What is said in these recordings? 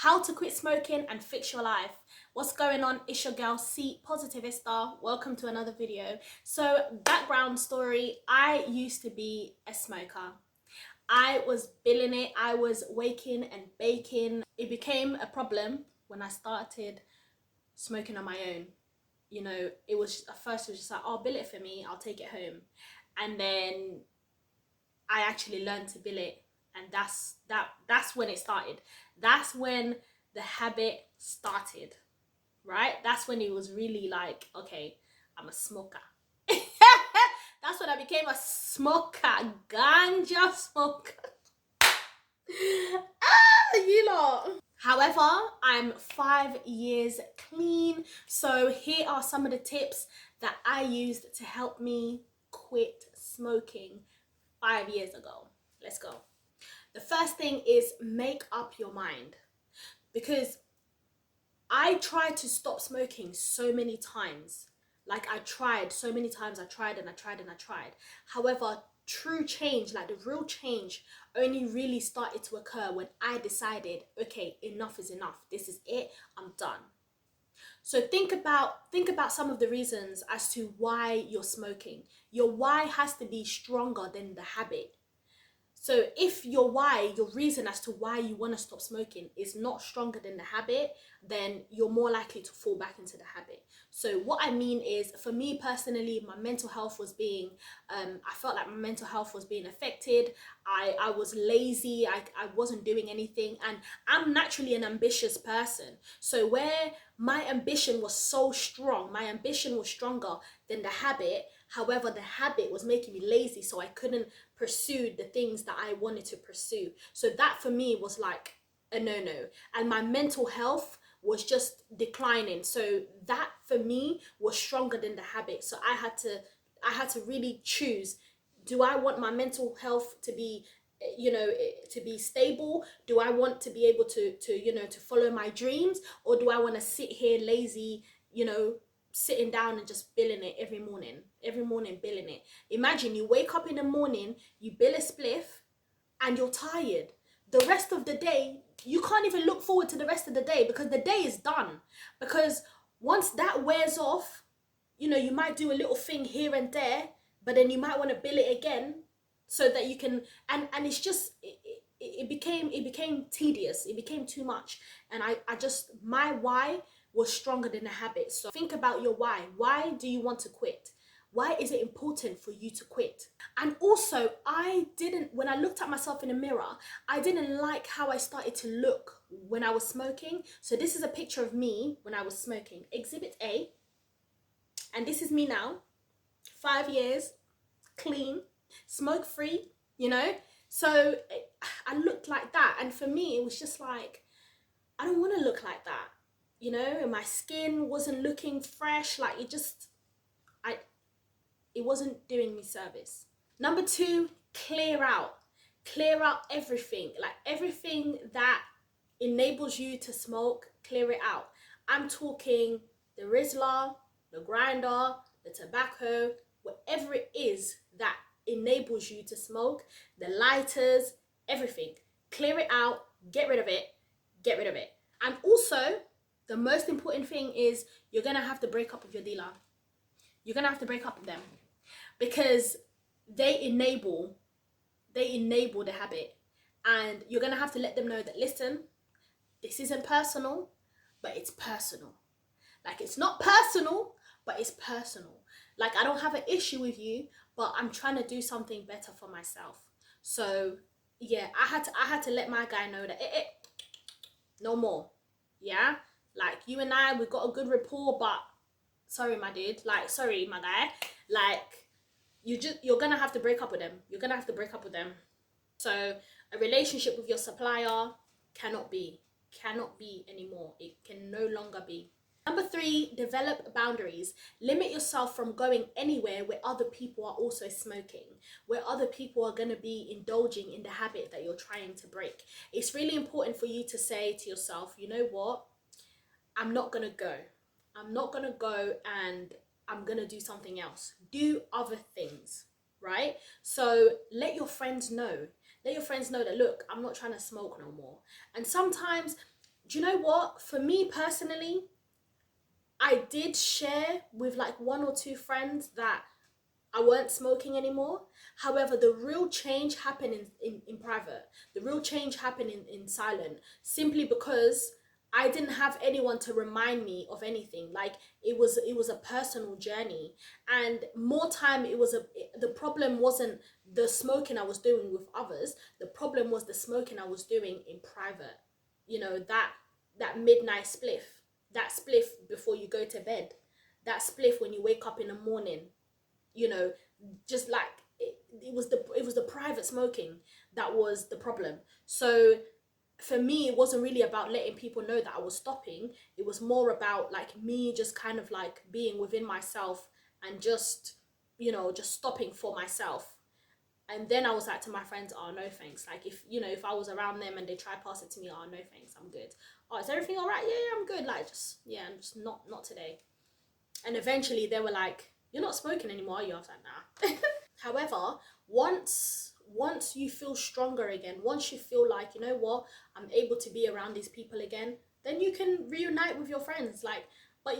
How to quit smoking and fix your life. What's going on? It's your girl C-Positivista. Welcome to another video. So, background story, I used to be a smoker. I was billing it. I was waking and baking. It became a problem when I started smoking on my own. You know, it was at first it was just like, oh, bill it for me, I'll take it home. And then I actually learned to bill it, and that's when it started. That's when the habit started, right? That's when it was really like, okay, I'm a smoker. That's when I became a smoker, ganja smoker. You lot. However, I'm 5 years clean, so here are some of the tips that I used to help me quit smoking 5 years ago. Let's go. The first thing is make up your mind, because I tried to stop smoking so many times. Like, I tried so many times. I tried and I tried and I tried. However, true change, like the real change, only really started to occur when I decided, okay, enough is enough. This is it. I'm done. So think about some of the reasons as to why you're smoking. Your why has to be stronger than the habit. So if your why, your reason as to why you want to stop smoking is not stronger than the habit, then you're more likely to fall back into the habit. So what I mean is, for me personally, my mental health was being, I felt like my mental health was being affected. I was lazy. I wasn't doing anything. And I'm naturally an ambitious person. So where my ambition was so strong, my ambition was stronger than the habit. However, the habit was making me lazy, so I couldn't pursue the things that I wanted to pursue. So that for me was like a no-no. And my mental health was just declining. So that for me was stronger than the habit. So I had to really choose, do I want my mental health to be, you know, to be stable? Do I want to be able to to follow my dreams, or do I want to sit here lazy, sitting down and just billing it every morning billing it? Imagine you wake up in the morning, you bill a spliff, and you're tired. The rest of the day, you can't even look forward to the rest of the day, because the day is done. Because once that wears off, you might do a little thing here and there, but then you might want to bill it again so that you can, and it's just, it became tedious. It became too much. And I just, my why was stronger than the habit. So think about your why. Why do you want to quit? Why is it important for you to quit? And also, when I looked at myself in the mirror, I didn't like how I started to look when I was smoking. So this is a picture of me when I was smoking, Exhibit A. And this is me now, 5 years, clean, smoke free, So I looked like that. And for me, it was just like, I don't want to look like that, and my skin wasn't looking fresh. Like, it wasn't doing me service. Number 2, clear out everything, like everything that enables you to smoke. Clear it out. I'm talking the Rizla, the grinder, the tobacco, whatever it is that enables you to smoke, the lighters, everything. Clear it out, get rid of it. And also, the most important thing is, you're gonna have to break up with your dealer. You're gonna have to break up with them, because they enable the habit. And you're gonna have to let them know that, listen, this isn't personal, but it's personal. Like, it's not personal, but it's personal. Like, I don't have an issue with you, but I'm trying to do something better for myself. So yeah, I had to let my guy know that no more. Yeah, like, you and I, we got a good rapport, but sorry, my dude, like, sorry, my guy, like, you're gonna have to break up with them. So a relationship with your supplier cannot be anymore. It can no longer be. Number 3, develop boundaries. Limit yourself from going anywhere where other people are also smoking, where other people are going to be indulging in the habit that you're trying to break. It's really important for you to say to yourself, you know what? I'm not going to go. And I'm going to do something else. Do other things, right? So let your friends know. Let your friends know that, look, I'm not trying to smoke no more. And sometimes Do you know what? For me personally, I did share with like one or two friends that I weren't smoking anymore. However, the real change happened in private. The real change happened in silent, simply because I didn't have anyone to remind me of anything. Like it was a personal journey, and more time the problem wasn't the smoking I was doing with others. The problem was the smoking I was doing in private. You know, that midnight spliff, that spliff before you go to bed, that spliff when you wake up in the morning, you know, just like it was the private smoking that was the problem. So for me, it wasn't really about letting people know that I was stopping. It was more about like me just kind of like being within myself and just, just stopping for myself. And then I was like to my friends, oh no thanks, like if I was around them and they try pass it to me, oh no thanks, I'm good. Oh, is everything all right? Yeah, I'm good. Like, just, yeah, I'm just not today. And eventually they were like, you're not smoking anymore, are you? I was like, nah. However, once you feel stronger again, once you feel like, you know what, I'm able to be around these people again, then you can reunite with your friends. Like, but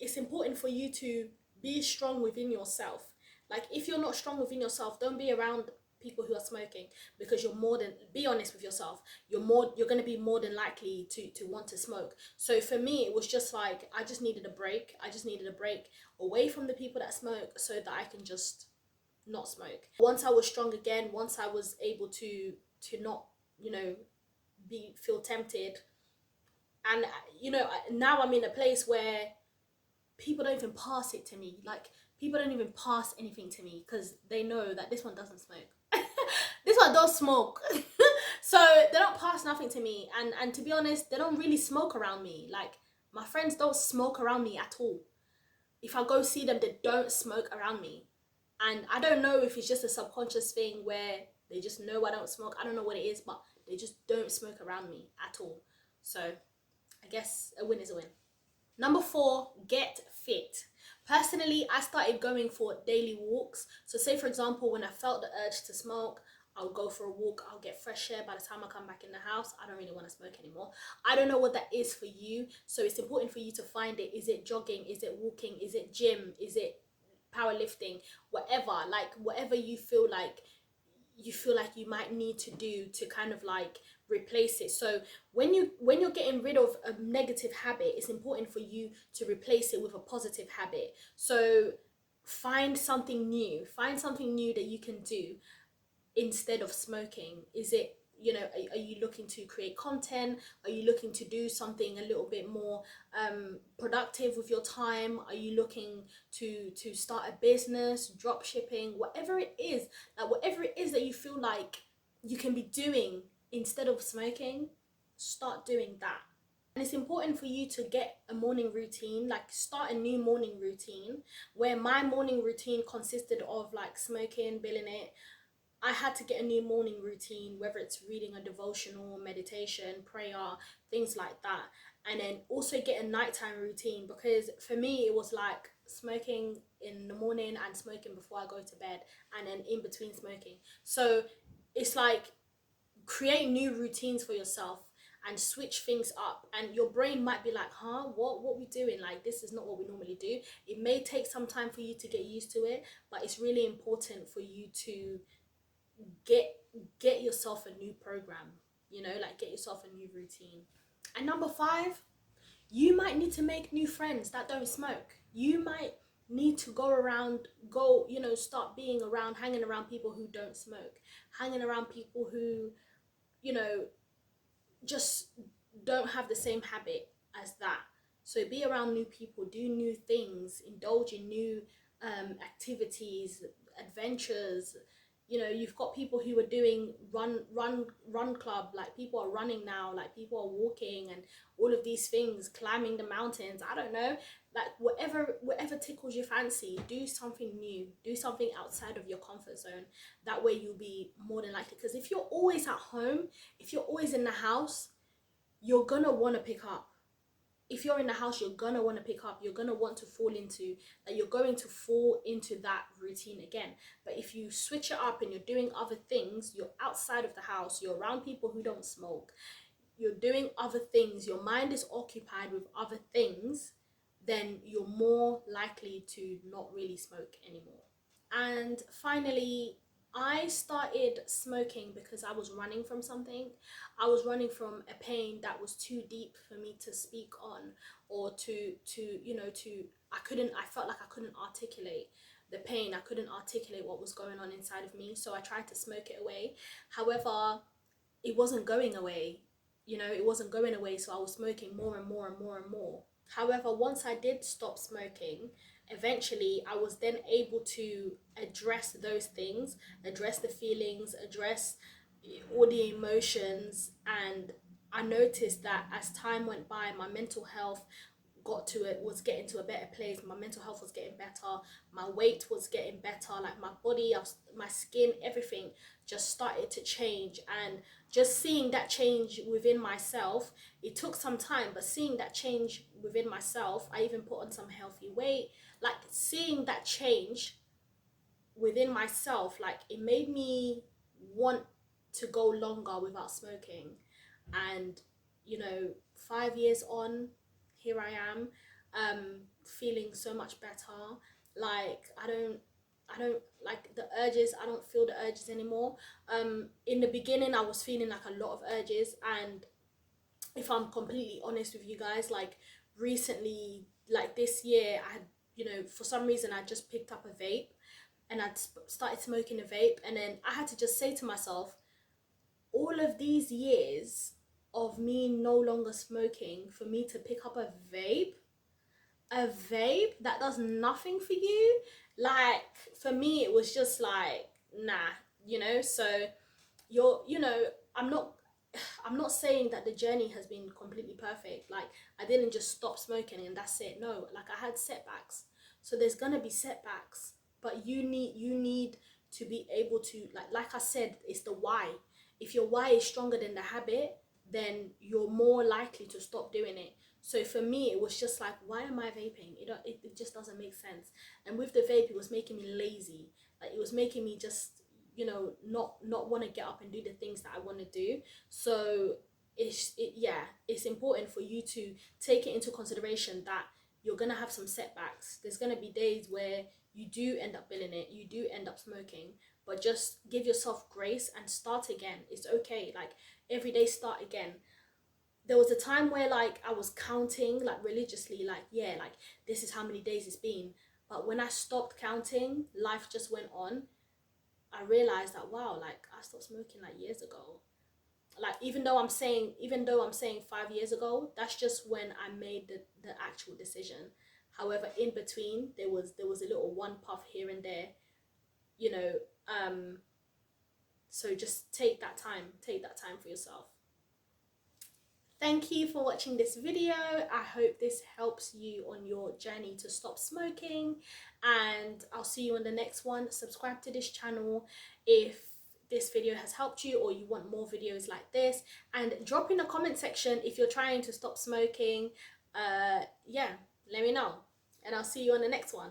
it's important for you to be strong within yourself. Like, if you're not strong within yourself, don't be around people who are smoking, because you're more than, be honest with yourself, you're going to be more than likely to want to smoke. So for me, it was just like I just needed a break. I just needed a break away from the people that smoke so that I can just not smoke. Once I was strong again, once I was able to not, be feel tempted, and now I'm in a place where people don't even pass it to me. Like, people don't even pass anything to me because they know that this one doesn't smoke. This one does smoke. So they don't pass nothing to me, and to be honest, they don't really smoke around me. Like, my friends don't smoke around me at all. If I go see them, they don't smoke around me. And I don't know if it's just a subconscious thing where they just know I don't smoke. I don't know what it is, but they just don't smoke around me at all. So I guess a win is a win. Number 4, get fit. Personally, I started going for daily walks. So say for example, when I felt the urge to smoke, I'll go for a walk, I'll get fresh air. By the time I come back in the house, I don't really want to smoke anymore. I don't know what that is for you. So it's important for you to find it. Is it jogging? Is it walking? Is it gym? Is it powerlifting? Whatever, like whatever you feel like you might need to do to kind of like replace it. So when you're getting rid of a negative habit, it's important for you to replace it with a positive habit. So find something new that you can do instead of smoking. Is it, are you looking to create content? Are you looking to do something a little bit more productive with your time? Are you looking to start a business, drop shipping, whatever it is, like whatever it is that you feel like you can be doing instead of smoking, start doing that. And it's important for you to get a morning routine, like start a new morning routine. Where my morning routine consisted of like smoking, billing it, I had to get a new morning routine, whether it's reading a devotional, meditation, prayer, things like that. And then also get a nighttime routine, because for me it was like smoking in the morning and smoking before I go to bed, and then in between smoking. So it's like, create new routines for yourself and switch things up, and your brain might be like, huh, what we doing? Like, this is not what we normally do. It may take some time for you to get used to it, but it's really important for you to get yourself a new program, like get yourself a new routine. And number 5, you might need to make new friends that don't smoke. You might need to start being around, hanging around people who don't smoke, hanging around people who, you know just don't have the same habit as that. So be around new people, do new things, indulge in new activities, adventures. You've got people who are doing run club, like people are running now, like people are walking and all of these things, climbing the mountains. I don't know, like whatever tickles your fancy, do something new, do something outside of your comfort zone. That way you'll be more than likely, because if you're always at home, if you're always in the house, you're gonna want to pick up. If you're in the house, you're gonna want to pick up, you're gonna want to fall into that, you're going to fall into that routine again. But if you switch it up and you're doing other things, you're outside of the house, you're around people who don't smoke, you're doing other things, your mind is occupied with other things, then you're more likely to not really smoke anymore. And finally, I started smoking because I was running from something. I was running from a pain that was too deep for me to speak on, or I felt like I couldn't articulate the pain. I couldn't articulate what was going on inside of me. So I tried to smoke it away. However, it wasn't going away. It wasn't going away. So I was smoking more and more and more and more. However, once I did stop smoking, eventually I was then able to address those things, address the feelings, address all the emotions. And I noticed that as time went by, my mental health was getting to a better place. My mental health was getting better, my weight was getting better, like my body, my skin, everything just started to change. And just seeing that change within myself, it took some time, but seeing that change within myself, I even put on some healthy weight. Like, seeing that change within myself, like, it made me want to go longer without smoking. And 5 years on, here I am, feeling so much better. Like, I don't like the urges. I don't feel the urges anymore. In the beginning I was feeling like a lot of urges, and if I'm completely honest with you guys, like, recently, like this year, I had, for some reason I just picked up a vape, and I'd started smoking a vape. And then I had to just say to myself, all of these years of me no longer smoking, for me to pick up a vape that does nothing for you, like, for me it was just like, nah. So you're you know I'm not saying that the journey has been completely perfect. Like, I didn't just stop smoking and that's it. No, like, I had setbacks. So there's gonna be setbacks, but you need to be able to, like I said, it's the why. If your why is stronger than the habit, then you're more likely to stop doing it. So for me, it was just like, why am I vaping? It just doesn't make sense. And with the vape, it was making me lazy. Like, it was making me just, not want to get up and do the things that I want to do. So it's important for you to take it into consideration that you're gonna have some setbacks. There's gonna be days where you do end up billing it, you do end up smoking, but just give yourself grace and start again. It's okay. Like, every day start again. There was a time where, like, I was counting, like, religiously, like, yeah, like, this is how many days it's been. But when I stopped counting, life just went on. I realized that, wow, like, I stopped smoking like years ago. Like, even though I'm saying 5 years ago, that's just when I made the actual decision. However, in between, there was a little one puff here and there, you know. So just take that time for yourself. Thank you for watching this video. I hope this helps you on your journey to stop smoking, and I'll see you on the next one. Subscribe to this channel if this video has helped you or you want more videos like this, and drop in the comment section if you're trying to stop smoking. Yeah, let me know, and I'll see you on the next one.